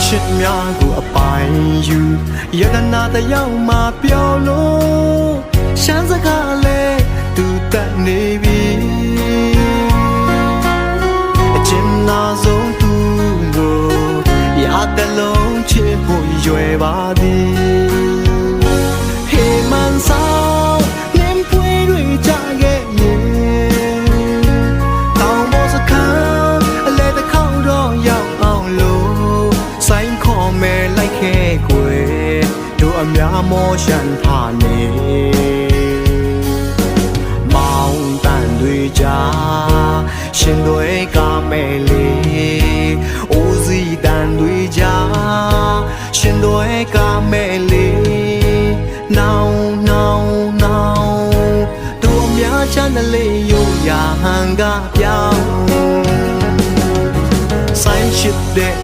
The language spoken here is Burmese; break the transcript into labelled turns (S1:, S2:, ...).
S1: ချစ်များကိုအပိုင်ယူယတနာတယောက်မှပြောလို့ရှမ်းစကားလဲသူတက်နေပြီအကျဉ်းနာဆုံးသူကိုရတဲ့လုံးချစ်ဖို့ရွယ်ပါသည်ဟေးမန်ဆောင်လင်းပွေတွေကြခဲ့ရင်တောင်ပေါ်စခန်းအလဲတစ်ခေါက်တော့ရောက်အောင်လို့ဆိုင်ခေါ်မယ်လိုက်ခဲ့ကွယ်တို့အများမောရှန်ထားနေမောင်တန်တွေကြားရှင်တွေကမဲ့လေးအိုးစီတန်တွေကြားရှင်တွေကမဲ့လေးနောင်တို့အများချမ်းလေးရိုးရာဟန်ကပြောင်းဆိုင်ရှိတဲ့